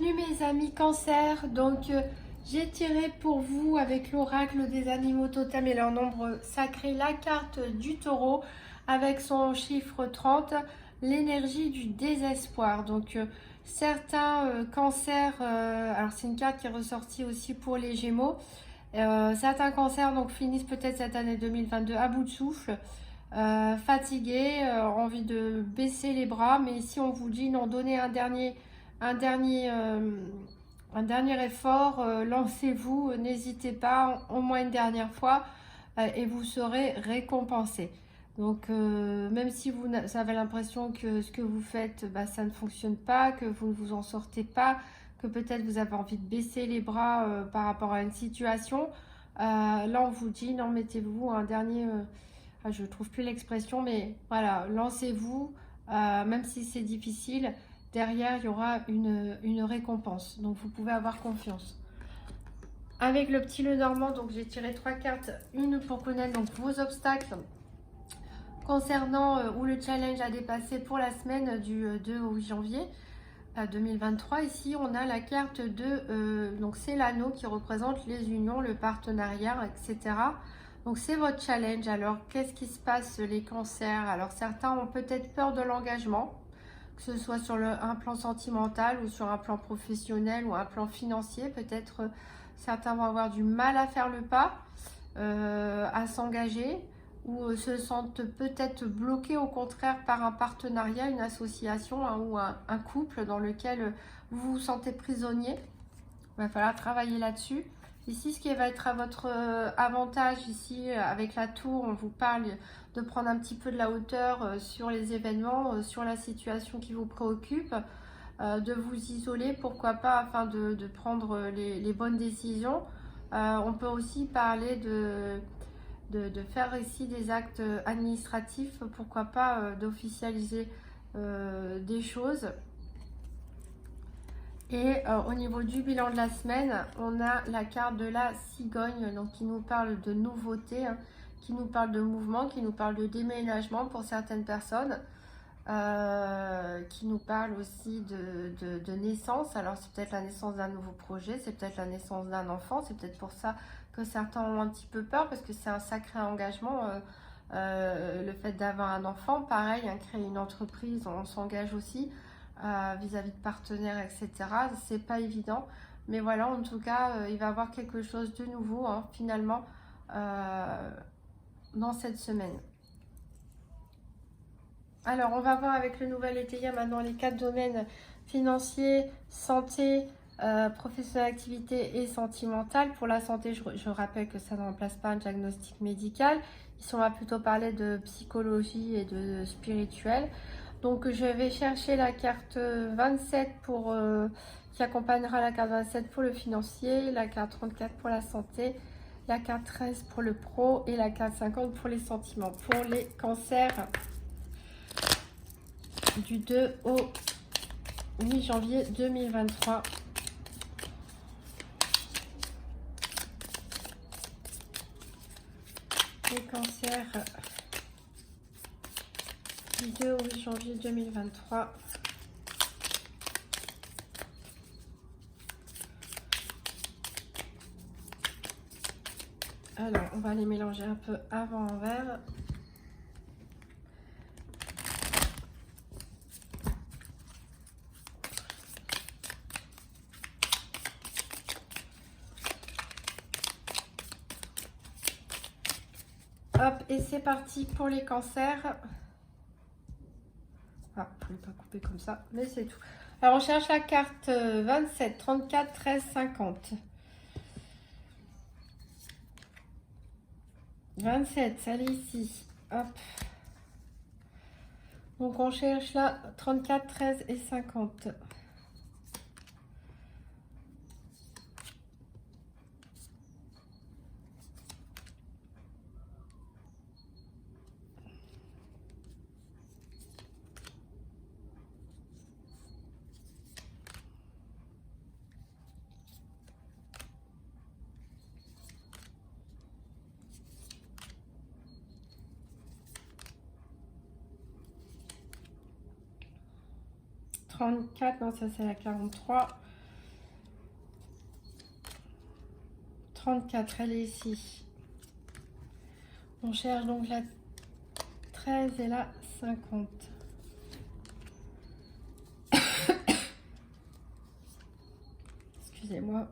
Bienvenue mes amis Cancer. Donc j'ai tiré pour vous avec l'oracle des animaux totems et leur nombre sacré la carte du taureau avec son chiffre 30, l'énergie du désespoir. Donc certains cancers, alors c'est une carte qui est ressortie aussi pour les gémeaux. Certains cancers donc finissent peut-être cette année 2022 à bout de souffle. Fatigués, envie de baisser les bras, mais ici on vous dit non, donnez un dernier, euh, un dernier effort, lancez-vous, n'hésitez pas, au moins une dernière fois, et vous serez récompensé. Donc, même si vous avez l'impression que ce que vous faites, bah, ça ne fonctionne pas, que vous ne vous en sortez pas, que peut-être vous avez envie de baisser les bras par rapport à une situation, là on vous dit non, mettez-vous un dernier, je ne trouve plus l'expression, mais voilà, lancez-vous, même si c'est difficile. Derrière, il y aura une récompense. Donc, vous pouvez avoir confiance. Avec le petit Lenormand, donc j'ai tiré 3 cartes. Une pour connaître donc, vos obstacles concernant ou le challenge à dépasser pour la semaine du 2 au 8 janvier 2023. Ici, on a la carte de... donc, c'est l'anneau qui représente les unions, le partenariat, etc. Donc, c'est votre challenge. Alors, qu'est-ce qui se passe, les cancers? Alors, certains ont peut-être peur de l'engagement, que ce soit sur un plan sentimental ou sur un plan professionnel ou un plan financier. Peut-être certains vont avoir du mal à faire le pas, à s'engager, ou se sentent peut-être bloqués au contraire par un partenariat, une association, hein, ou un couple dans lequel vous vous sentez prisonnier. Il va falloir travailler là-dessus. Ici, ce qui va être à votre avantage, ici, avec la tour, on vous parle de prendre un petit peu de la hauteur sur les événements, sur la situation qui vous préoccupe, de vous isoler, pourquoi pas, afin de prendre les bonnes décisions. On peut aussi parler de faire ici des actes administratifs, pourquoi pas d'officialiser des choses. Et au niveau du bilan de la semaine, on a la carte de la cigogne, donc qui nous parle de nouveautés, hein, qui nous parle de mouvement, qui nous parle de déménagement pour certaines personnes, qui nous parle aussi de naissance. Alors c'est peut-être la naissance d'un nouveau projet, c'est peut-être la naissance d'un enfant, c'est peut-être pour ça que certains ont un petit peu peur, parce que c'est un sacré engagement. Le fait d'avoir un enfant, pareil, hein, créer une entreprise, on s'engage aussi vis-à-vis de partenaires, etc. C'est pas évident, mais voilà, en tout cas, il va y avoir quelque chose de nouveau, hein, finalement, dans cette semaine. Alors, on va voir avec le nouvel étayer maintenant les 4 domaines financiers, santé, professionnelle, activité et sentimentale. Pour la santé, je rappelle que ça ne remplace pas un diagnostic médical. Ici, on va plutôt parler de psychologie et de spirituel. Donc, je vais chercher la carte 27 pour, qui accompagnera la carte 27 pour le financier, la carte 34 pour la santé, la carte 13 pour le pro et la carte 50 pour les sentiments. Pour les cancers, du 2 au 8 janvier 2023. Les cancers du 2 au 8 janvier 2023. Alors, on va les mélanger un peu avant en verre. Hop, et c'est parti pour les cancers. Ah, je ne vais pas couper comme ça, mais c'est tout. Alors, on cherche la carte 27, 34, 13, 50. 27, elle est ici. Hop. Donc, on cherche là 34, 13 et 50. Non, ça c'est la 43. 34, elle est ici. On cherche donc la 13 et la 50. Excusez-moi.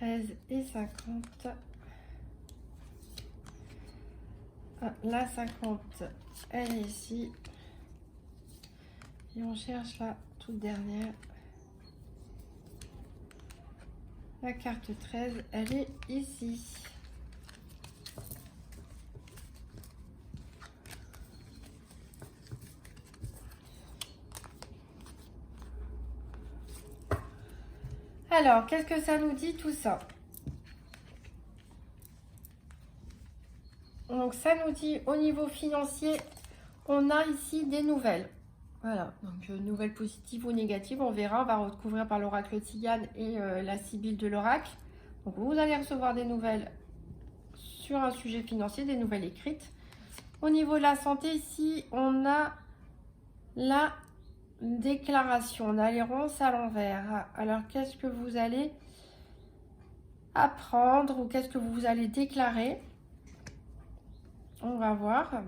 Et 50. Ah, la 50, elle est ici. Et on cherche la toute dernière. La carte 13, elle est ici. Alors, qu'est-ce que ça nous dit tout ça? Donc, ça nous dit au niveau financier, on a ici des nouvelles. Voilà, donc nouvelles positives ou négatives, on verra. On va recouvrir par l'oracle Tzigane et la sibylle de l'oracle. Donc, vous allez recevoir des nouvelles sur un sujet financier, des nouvelles écrites. Au niveau de la santé, ici, on a la déclaration. On a les ronces à l'envers. Alors, qu'est-ce que vous allez apprendre ou qu'est-ce que vous allez déclarer? On va voir.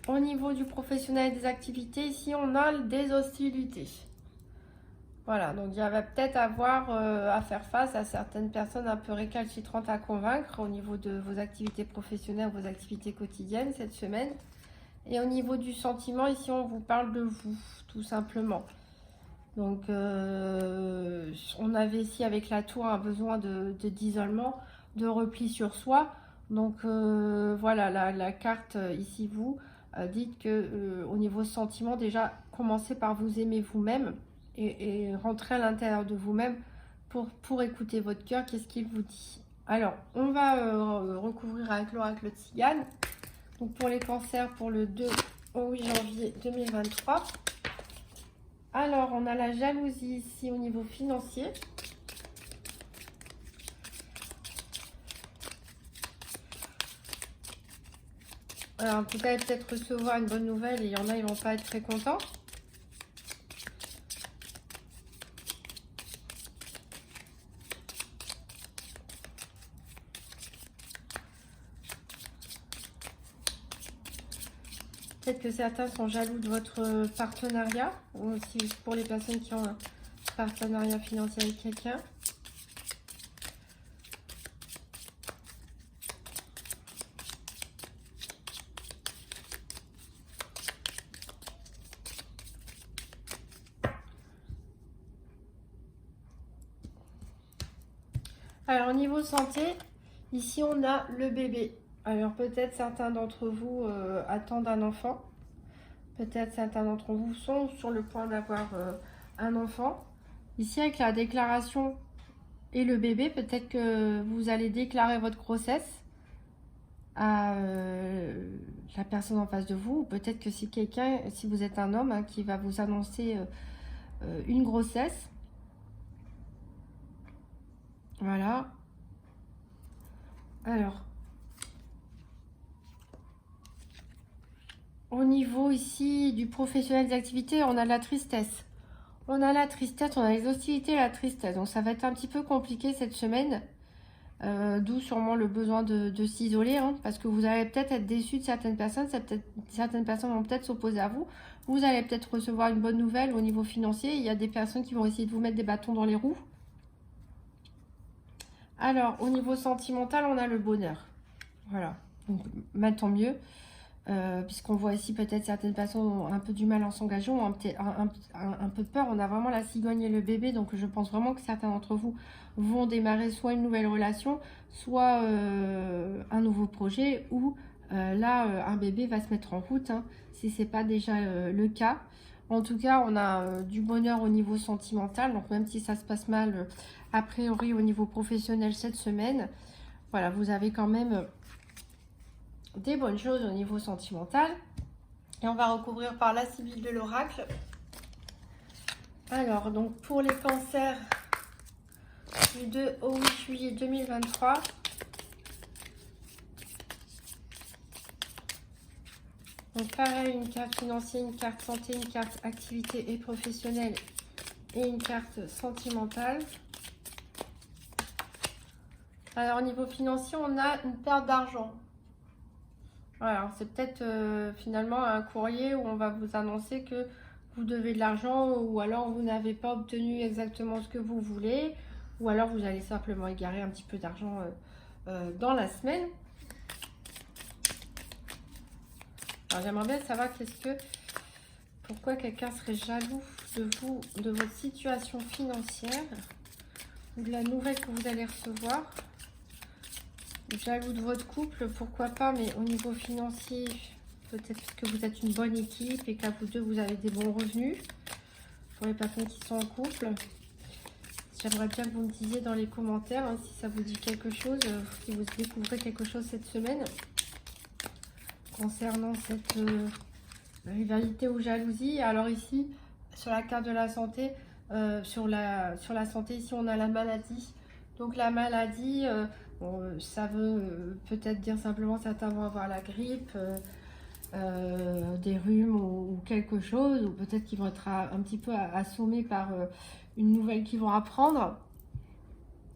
Au niveau du professionnel et des activités, ici, on a des hostilités. Voilà, donc il va peut-être avoir à faire face à certaines personnes un peu récalcitrantes à convaincre au niveau de vos activités professionnelles, vos activités quotidiennes cette semaine. Et au niveau du sentiment, ici, on vous parle de vous, tout simplement. Donc, on avait ici avec la tour un besoin d'isolement, de repli sur soi. Donc, voilà, la carte ici, vous, dites que au niveau sentiment, déjà, commencez par vous aimer vous-même et rentrer à l'intérieur de vous-même pour écouter votre cœur, qu'est-ce qu'il vous dit. Alors, on va recouvrir avec l'oracle Tzigane. Donc, pour les cancers, pour le 2 au 8 janvier 2023. Alors, on a la jalousie ici au niveau financier. Alors, vous allez peut-être recevoir une bonne nouvelle et il y en a, ils vont pas être très contents. Peut-être que certains sont jaloux de votre partenariat, ou aussi pour les personnes qui ont un partenariat financier avec quelqu'un. Alors, au niveau santé, ici, on a le bébé. Alors, peut-être certains d'entre vous attendent un enfant. Peut-être certains d'entre vous sont sur le point d'avoir un enfant. Ici, avec la déclaration et le bébé, peut-être que vous allez déclarer votre grossesse à la personne en face de vous. Ou peut-être que si quelqu'un, si vous êtes un homme, hein, qui va vous annoncer une grossesse. Voilà. Alors, au niveau ici du professionnel des activités, on a la tristesse. On a la tristesse, on a les hostilités et la tristesse. Donc, ça va être un petit peu compliqué cette semaine. D'où sûrement le besoin de s'isoler. Hein, parce que vous allez peut-être être déçu de certaines personnes. Certaines personnes vont peut-être s'opposer à vous. Vous allez peut-être recevoir une bonne nouvelle au niveau financier. Il y a des personnes qui vont essayer de vous mettre des bâtons dans les roues. Alors, au niveau sentimental, on a le bonheur. Voilà. Donc, tant mieux. Puisqu'on voit ici peut-être certaines personnes ont un peu du mal en s'engageant, ont un peu peur. On a vraiment la cigogne et le bébé, donc je pense vraiment que certains d'entre vous vont démarrer soit une nouvelle relation, soit un nouveau projet, ou là un bébé va se mettre en route, hein, si c'est pas déjà le cas. En tout cas, on a du bonheur au niveau sentimental, donc même si ça se passe mal a priori au niveau professionnel cette semaine, voilà, vous avez quand même des bonnes choses au niveau sentimental. Et on va recouvrir par la sibylle de l'oracle. Alors, donc pour les cancers du 2 au 8 juillet 2023. Donc pareil, une carte financière, une carte santé, une carte activité et professionnelle et une carte sentimentale. Alors au niveau financier, on a une perte d'argent. Voilà, c'est peut-être finalement un courrier où on va vous annoncer que vous devez de l'argent, ou alors vous n'avez pas obtenu exactement ce que vous voulez, ou alors vous allez simplement égarer un petit peu d'argent dans la semaine. Alors j'aimerais bien savoir pourquoi quelqu'un serait jaloux de vous, de votre situation financière, ou de la nouvelle que vous allez recevoir. Jaloux de votre couple, pourquoi pas, mais au niveau financier, peut-être que vous êtes une bonne équipe et qu'à vous deux, vous avez des bons revenus. Pour les personnes qui sont en couple, j'aimerais bien que vous me disiez dans les commentaires hein, si ça vous dit quelque chose, si vous découvrez quelque chose cette semaine concernant cette rivalité ou jalousie. Alors ici, sur la carte de la santé, sur la santé, ici on a la maladie. Donc la maladie, ça veut peut-être dire simplement certains vont avoir la grippe, des rhumes ou quelque chose, ou peut-être qu'ils vont être un petit peu assommés par une nouvelle qu'ils vont apprendre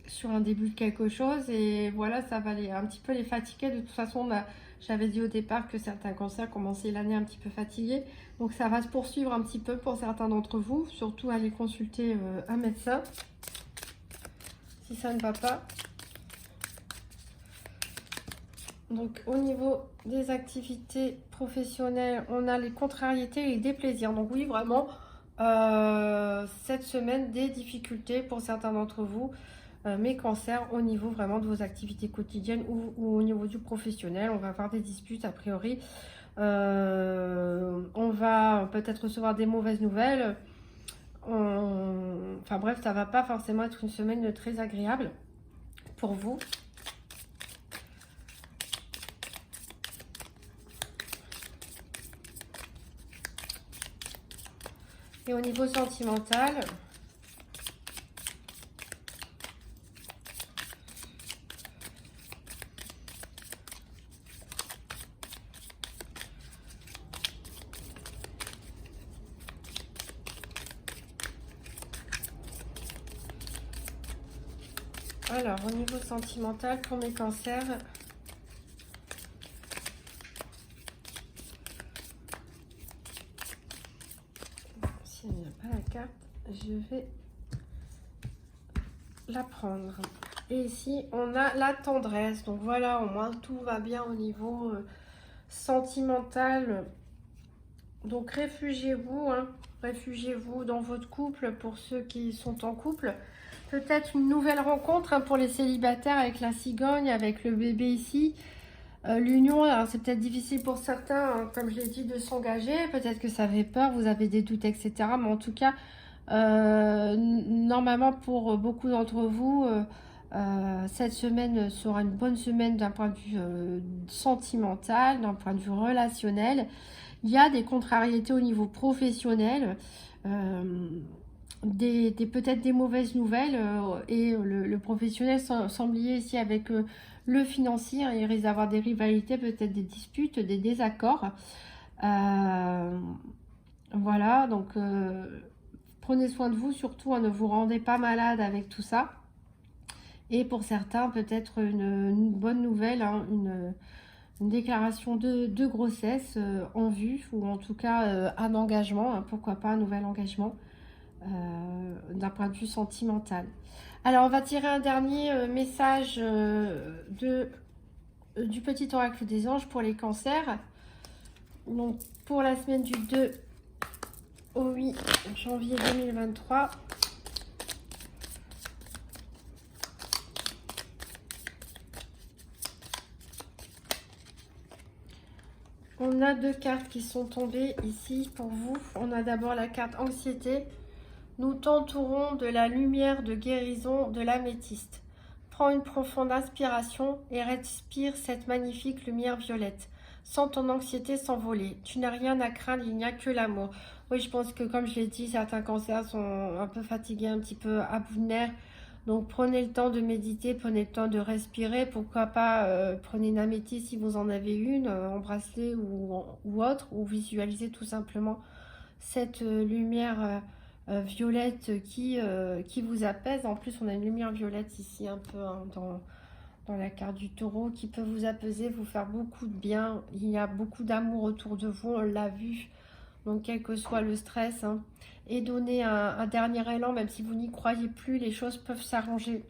sur un début de quelque chose, et voilà, ça va un petit peu les fatiguer. De toute façon, j'avais dit au départ que certains cancers commençaient l'année un petit peu fatigués, donc ça va se poursuivre un petit peu pour certains d'entre vous. Surtout aller consulter un médecin si ça ne va pas. Donc au niveau des activités professionnelles, on a les contrariétés et les déplaisirs. Donc oui, vraiment, cette semaine, des difficultés pour certains d'entre vous, mes cancers, au niveau vraiment de vos activités quotidiennes ou au niveau du professionnel. On va avoir des disputes a priori. On va peut-être recevoir des mauvaises nouvelles. Enfin bref, ça va pas forcément être une semaine très agréable pour vous. Et au niveau sentimental, alors au niveau sentimental pour mes cancers, s'il n'y a pas la carte, je vais la prendre. Et ici on a la tendresse. Donc voilà, au moins tout va bien au niveau sentimental. Donc réfugiez-vous, hein, réfugiez-vous dans votre couple pour ceux qui sont en couple. Peut-être une nouvelle rencontre hein, pour les célibataires avec la cigogne, avec le bébé ici. L'union, alors c'est peut-être difficile pour certains, hein, comme je l'ai dit, de s'engager. Peut-être que ça fait peur, vous avez des doutes, etc. Mais en tout cas, normalement pour beaucoup d'entre vous, cette semaine sera une bonne semaine d'un point de vue sentimental, d'un point de vue relationnel. Il y a des contrariétés au niveau professionnel, peut-être des mauvaises nouvelles, et le professionnel semble lié ici avec le financier. Il risque d'avoir des rivalités, peut-être des disputes, des désaccords. Voilà, donc prenez soin de vous, surtout, hein, ne vous rendez pas malade avec tout ça. Et pour certains, peut-être une bonne nouvelle, hein, une déclaration de grossesse en vue, ou en tout cas un engagement, hein, pourquoi pas un nouvel engagement d'un point de vue sentimental. Alors on va tirer un dernier message du petit oracle des anges pour les cancers. Donc pour la semaine du 2 au 8 janvier 2023. On a deux cartes qui sont tombées ici pour vous. On a d'abord la carte anxiété. Nous t'entourons de la lumière de guérison de l'améthyste. Prends une profonde inspiration et respire cette magnifique lumière violette. Sens ton anxiété s'envoler. Tu n'as rien à craindre, il n'y a que l'amour. Oui, je pense que comme je l'ai dit, certains cancers sont un peu fatigués, un petit peu à bout de nerfs. Donc prenez le temps de méditer, prenez le temps de respirer. Pourquoi pas prenez une améthyste si vous en avez une, en bracelet ou autre, ou visualisez tout simplement cette lumière violette qui vous apaise. En plus, on a une lumière violette ici un peu hein, dans la carte du taureau qui peut vous apaiser, vous faire beaucoup de bien. Il y a beaucoup d'amour autour de vous, on l'a vu. Donc, quel que soit le stress, hein, et donner un dernier élan, même si vous n'y croyez plus, les choses peuvent s'arranger.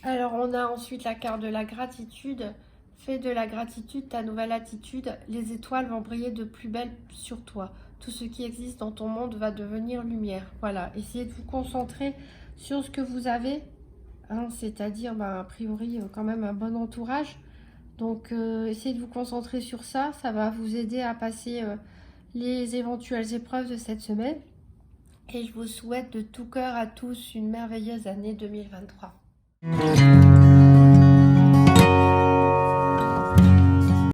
Alors, on a ensuite la carte de la gratitude. Fais de la gratitude ta nouvelle attitude. Les étoiles vont briller de plus belle sur toi. Tout ce qui existe dans ton monde va devenir lumière. Voilà, essayez de vous concentrer sur ce que vous avez, hein, c'est-à-dire, a priori, quand même un bon entourage. Donc, essayez de vous concentrer sur ça. Ça va vous aider à passer les éventuelles épreuves de cette semaine. Et je vous souhaite de tout cœur à tous une merveilleuse année 2023.